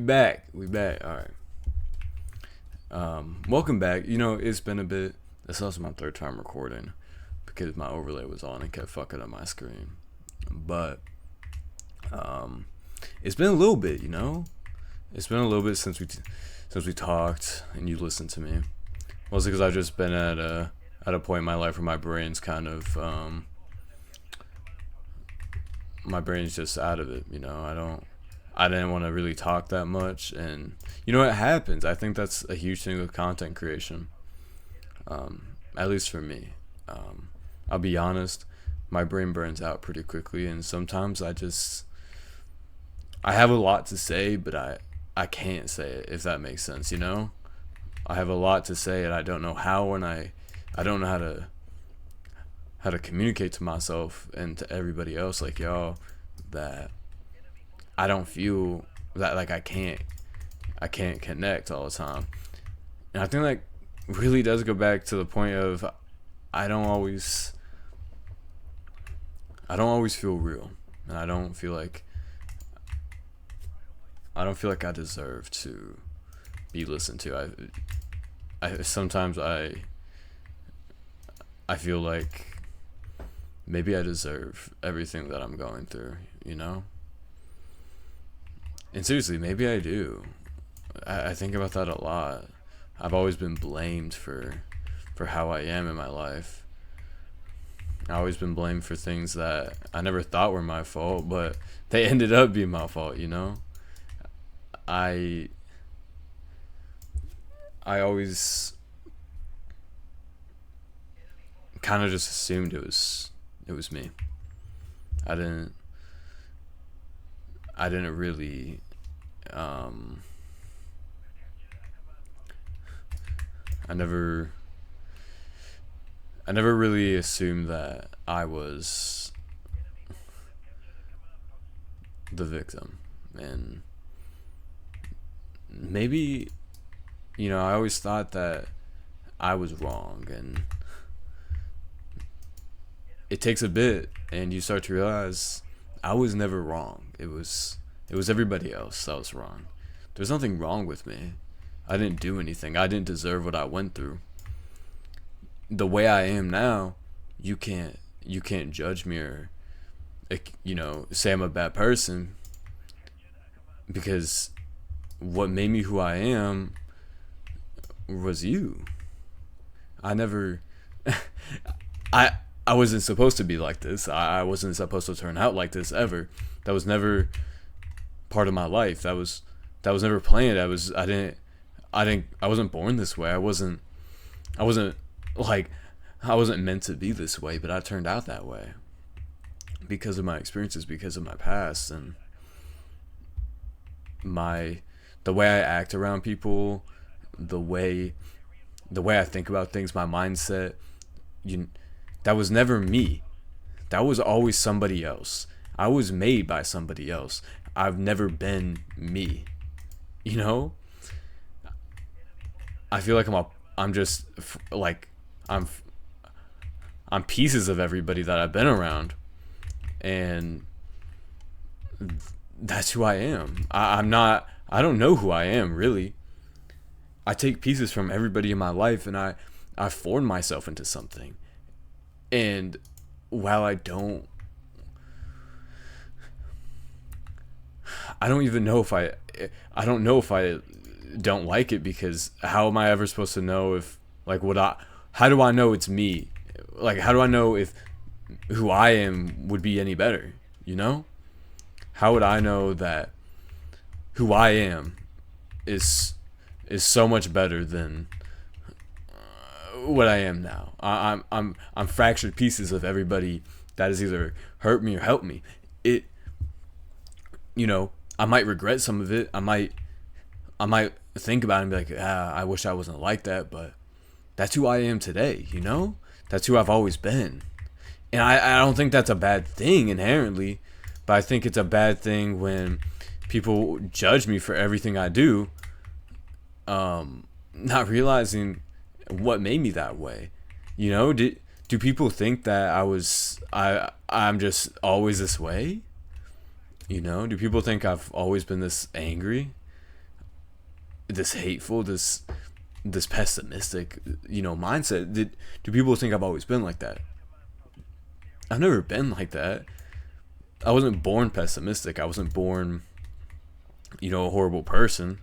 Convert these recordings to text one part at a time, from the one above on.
We back. All right. Welcome back. It's been a bit. This was my third time recording because my overlay was on and kept fucking up my screen. But um, it's been a little bit. It's been a little bit since we talked and you listened to me. Mostly because I've just been at a point in my life where my brain's just out of it. I didn't want to really talk that much, and it happens. I think that's a huge thing with content creation, at least for me. I'll be honest, my brain burns out pretty quickly, and sometimes I have a lot to say, but I can't say it, if that makes sense. I have a lot to say, and I don't know how, and I don't know how to communicate to myself and to everybody else, like y'all, that I don't feel that, like, I can't connect all the time. And I think that really does go back to the point of I don't always feel real, and I don't feel like I deserve to be listened to. I sometimes I feel like maybe I deserve everything that I'm going through. And seriously, maybe I do. I think about that a lot. I've always been blamed for how I am in my life. I've always been blamed for things that I never thought were my fault, but they ended up being my fault. I I always kind of just assumed it was me. I didn't I didn't really um I never I never really assumed that I was the victim. And maybe, I always thought that I was wrong, and it takes a bit and you start to realize I was never wrong. It was everybody else that was wrong. There's nothing wrong with me. I didn't do anything. I didn't deserve what I went through. The way I am now, you can't judge me or say I'm a bad person, because what made me who I am was you. I never I I wasn't supposed to be like this. I wasn't supposed to turn out like this ever. That was never part of my life. That was never planned. I wasn't born this way. I wasn't like I wasn't meant to be this way, but I turned out that way because of my experiences, because of my past, and my the way I act around people, the way I think about things, my mindset. You That was never me. That was always somebody else. I was made by somebody else. I've never been me. You know? I feel like I'm just like I'm I'm pieces of everybody that I've been around, and that's who I am. I'm not. I don't know who I am, really. I take pieces from everybody in my life, and I form myself into something. And while I don't even know if I don't know if I don't like it, because how am I ever supposed to know if, like, how do I know it's me? Like, how do I know if who I am would be any better? You know? How would I know that who I am is so much better than what I am now? I'm fractured pieces of everybody that has either hurt me or helped me. It I might regret some of it. I might think about it and be like, I wish I wasn't like that, but that's who I am today. That's who I've always been. And I don't think that's a bad thing inherently, but I think it's a bad thing when people judge me for everything I do, not realizing what made me that way. Do people think that I'm just always this way? Do people think I've always been this angry? this hateful, this pessimistic, mindset. Do people think I've always been like that? I've never been like that. I wasn't born pessimistic. I wasn't born, a horrible person.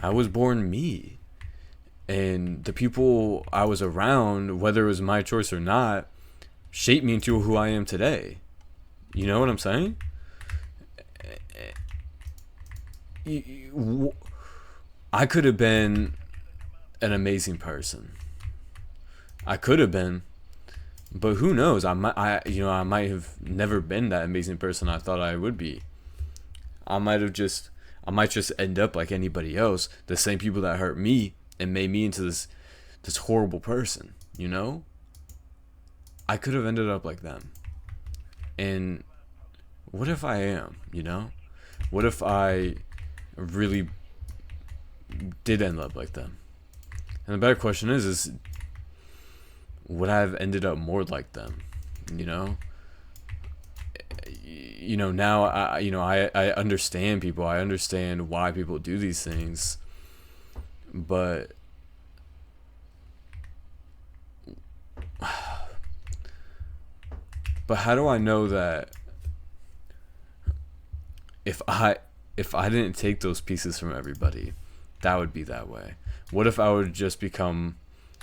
I was born me. And the people I was around, whether it was my choice or not, shaped me into who I am today. You know what I'm saying? I could have been an amazing person. I could have been, but who knows? I might have never been that amazing person I thought I would be. I might just end up like anybody else. The same people that hurt me and made me into this horrible person. I could have ended up like them. And what if I am? What if I really did end up like them? And the better question is would I have ended up more like them? Now I understand people. I understand why people do these things, but how do I know that if I didn't take those pieces from everybody, that would be that way? What if I would just become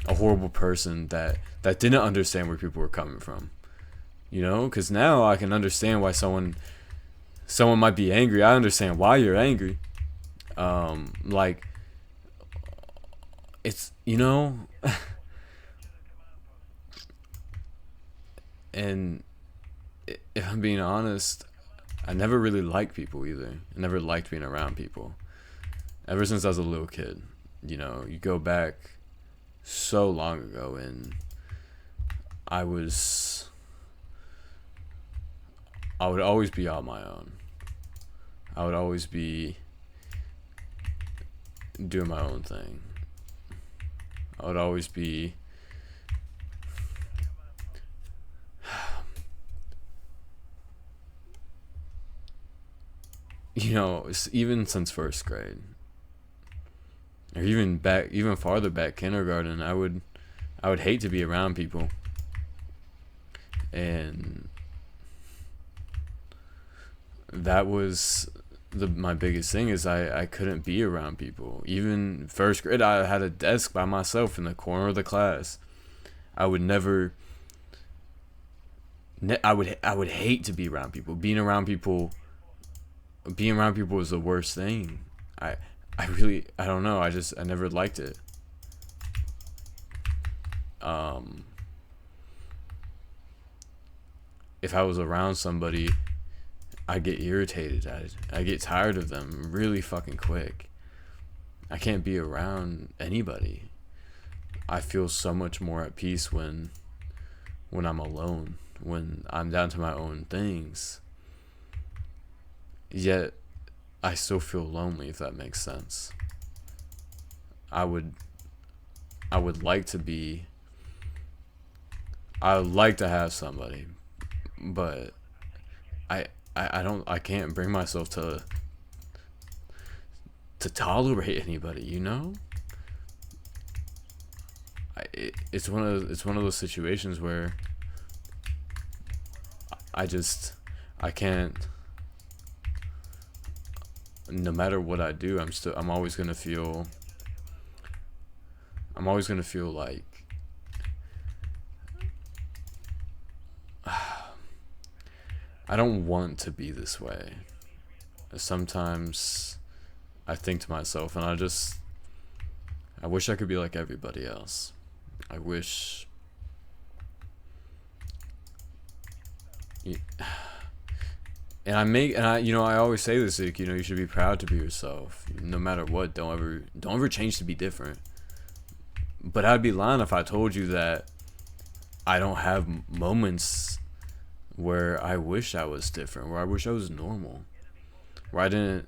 a horrible person that didn't understand where people were coming from? Because now I can understand why someone might be angry. I understand why you're angry. Like, it's, and if I'm being honest, I never really liked people either. I never liked being around people. Ever since I was a little kid. You go back so long ago, and I would always be on my own. I would always be doing my own thing. I would always be even since first grade, or even farther back, kindergarten, I would hate to be around people. And that was my biggest thing, is I couldn't be around people. Even first grade, I had a desk by myself in the corner of the class. I would never I would hate to be around people. Being around people was the worst thing. I don't know. I never liked it. If I was around somebody, I get irritated. I get tired of them really fucking quick. I can't be around anybody. I feel so much more at peace when I'm alone, when I'm down to my own things. Yet I still feel lonely, if that makes sense. I would like to have somebody, but I can't bring myself to tolerate anybody, It's one of those situations where I can't. No matter what I do, I'm always gonna feel like I don't want to be this way. Sometimes I think to myself, and I wish I could be like everybody else. I wish. And I always say this, like, you should be proud to be yourself, no matter what. Don't ever change to be different. But I'd be lying if I told you that I don't have moments where I wish I was different, where I wish I was normal, where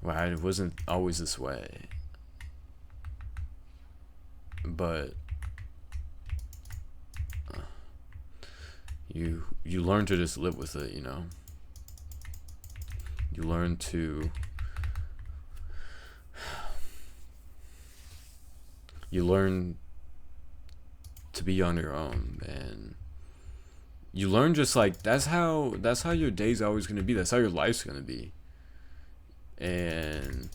I wasn't always this way. But you learn to just live with it, You learn to You learn to be on your own, and you learn just like that's how your day's always going to be. That's how your life's going to be. And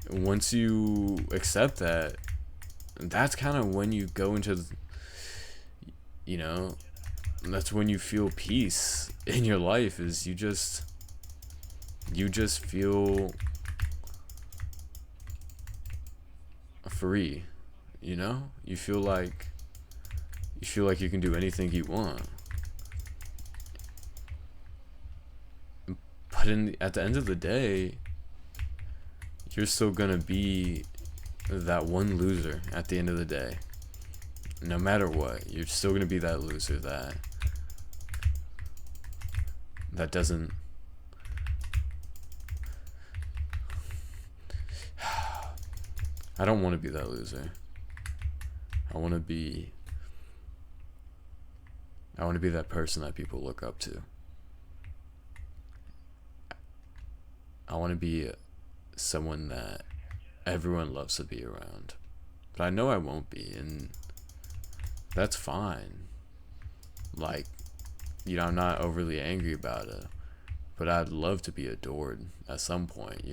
once you accept that, that's kind of when you go into, you know, that's when you feel peace in your life. Is you just feel free, you feel like you can do anything you want. But at the end of the day, you're still gonna be that one loser at the end of the day. No matter what, you're still gonna be that loser that doesn't. I don't want to be that loser. I want to be that person that people look up to. I want to be someone that everyone loves to be around. But I know I won't be, and that's fine. Like, I'm not overly angry about it, but I'd love to be adored at some point.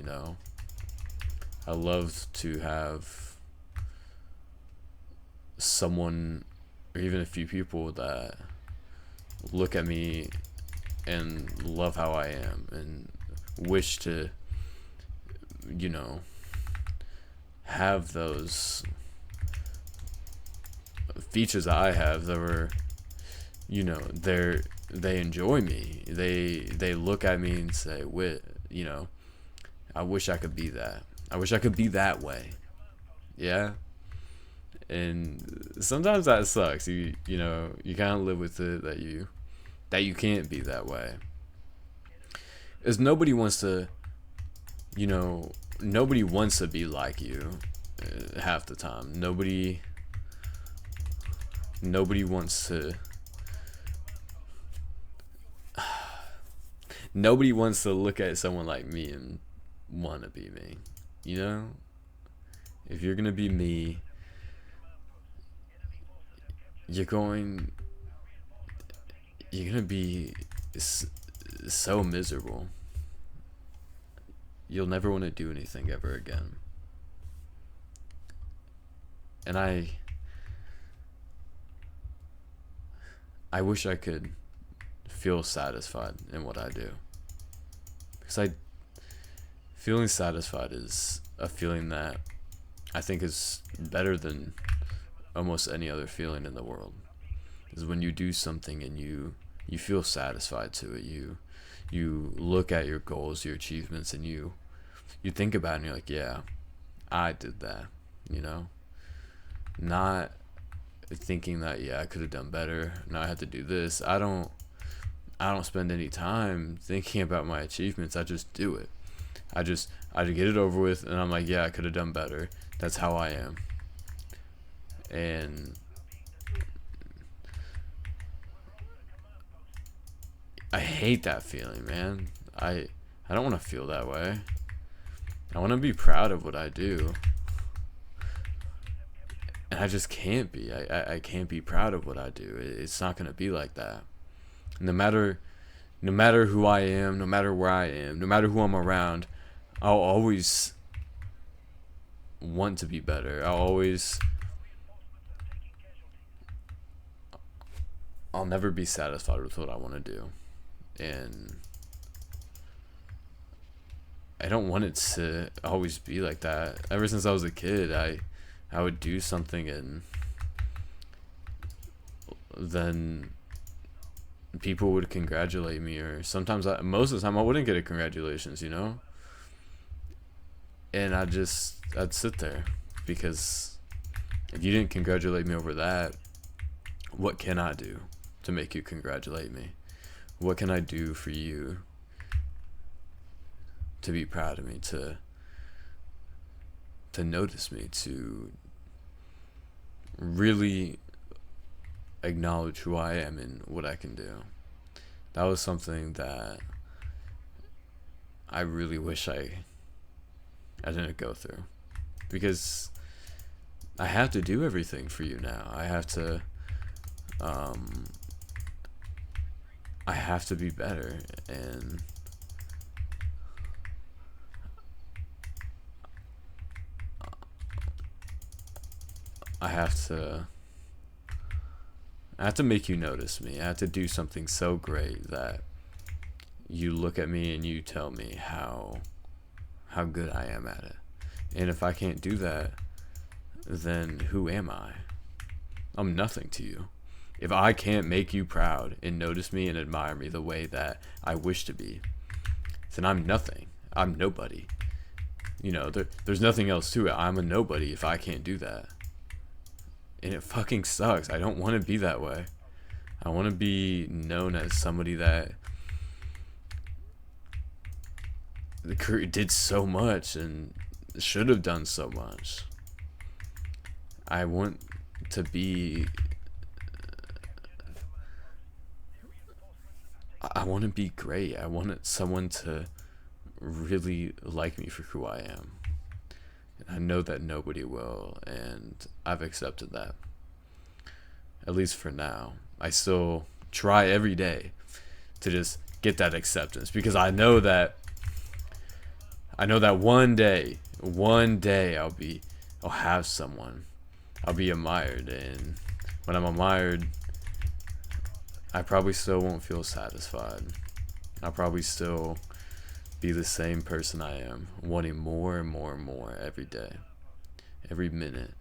I love to have someone, or even a few people, that look at me and love how I am and wish to, have those features that I have that were, they enjoy me. They look at me and say, I wish I could be that. I wish I could be that way. Yeah. And sometimes that sucks. You kind of live with it that you can't be that way. Because nobody wants to be like you half the time. Nobody wants to nobody wants to look at someone like me and want to be me. If you're gonna be me, you're gonna be so miserable. You'll never want to do anything ever again. And I wish I could feel satisfied in what I do, because feeling satisfied is a feeling that I think is better than almost any other feeling in the world. Is when you do something and you feel satisfied to it. You look at your goals, your achievements, and you think about it and you're like, yeah, I did that. Not thinking that, yeah, I could have done better. Now I have to do this. I don't spend any time thinking about my achievements. I just do it. I get it over with, and I'm like, yeah, I could have done better. That's how I am. And I hate that feeling, man. I don't want to feel that way. I want to be proud of what I do. And I just can't be. I can't be proud of what I do. It's not going to be like that. No matter who I am, no matter where I am, no matter who I'm around, I'll always want to be better. I'll never be satisfied with what I want to do. And I don't want it to always be like that. Ever since I was a kid, I would do something and then people would congratulate me, or sometimes most of the time I wouldn't get a congratulations, and I'd sit there, because if you didn't congratulate me over that, what can I do to make you congratulate me? What can I do for you to be proud of me, to notice me, to really acknowledge who I am and what I can do? That was something that I really wish I didn't go through, because I have to do everything for you now. Um, I have to be better, and I have to I have to make you notice me. I have to do something so great that you look at me and you tell me how good I am at it. And if I can't do that, then who am I? I'm nothing to you. If I can't make you proud and notice me and admire me the way that I wish to be, then I'm nothing. I'm nobody. There's nothing else to it. I'm a nobody if I can't do that. And it fucking sucks. I don't want to be that way. I want to be known as somebody that did so much and should have done so much. I want to be great. I want someone to really like me for who I am. And I know that nobody will, and I've accepted that. At least for now. I still try every day to just get that acceptance, because I know that one day I'll have someone. I'll be admired, and when I'm admired, I probably still won't feel satisfied. I'll probably still be the same person I am, wanting more and more and more every day, every minute.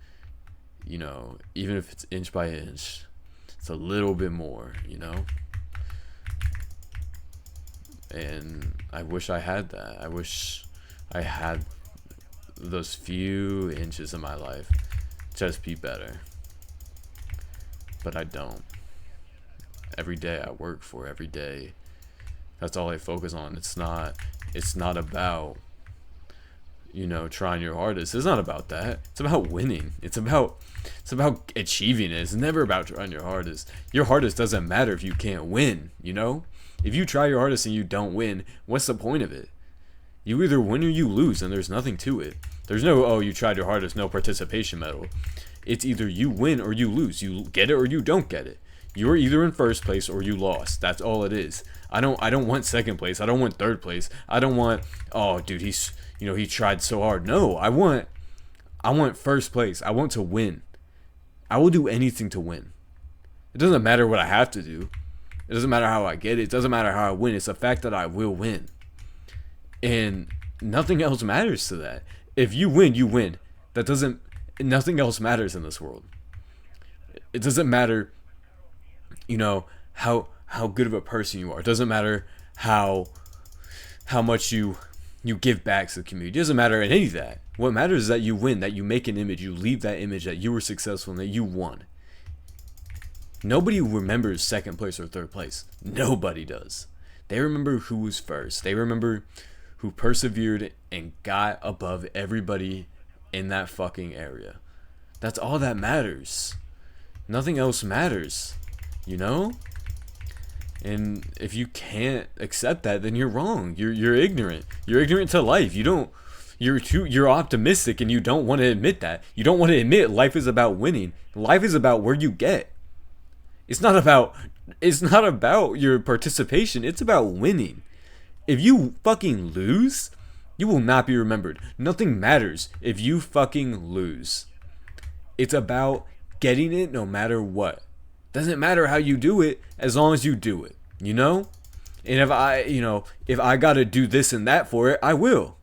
Even if it's inch by inch, it's a little bit more, And I wish I had that. I wish I had those few inches of my life just be better. But I don't. Every day I work for, every day, that's all I focus on. It's not about trying your hardest. It's not about that. It's about winning. It's about achieving it. It's never about trying your hardest. Your hardest doesn't matter if you can't win. If you try your hardest and you don't win, what's the point of it? You either win or you lose, and there's nothing to it. There's no, oh, you tried your hardest, no participation medal. It's either you win or you lose. You get it or you don't get it. You're either in first place or you lost. That's all it is. I don't want second place. I don't want third place. I don't want, oh, dude, he tried so hard. No, I want first place. I want to win. I will do anything to win. It doesn't matter what I have to do. It doesn't matter how I get it. It doesn't matter how I win. It's the fact that I will win. And nothing else matters to that. If you win, you win. Nothing else matters in this world. It doesn't matter, how good of a person you are. It doesn't matter how much you give back to the community. It doesn't matter any of that. What matters is that you win, that you make an image, you leave that image that you were successful and that you won. Nobody remembers second place or third place. Nobody does. They remember who was first. They remember who persevered and got above everybody in that fucking area. That's all that matters. Nothing else matters. And if you can't accept that, then you're wrong. You're ignorant. You're ignorant to life. You're optimistic and you don't want to admit that. You don't want to admit life is about winning. Life is about where you get. It's not about your participation. It's about winning. If you fucking lose, you will not be remembered. Nothing matters if you fucking lose. It's about getting it no matter what. Doesn't matter how you do it as long as you do it, And if I gotta do this and that for it, I will.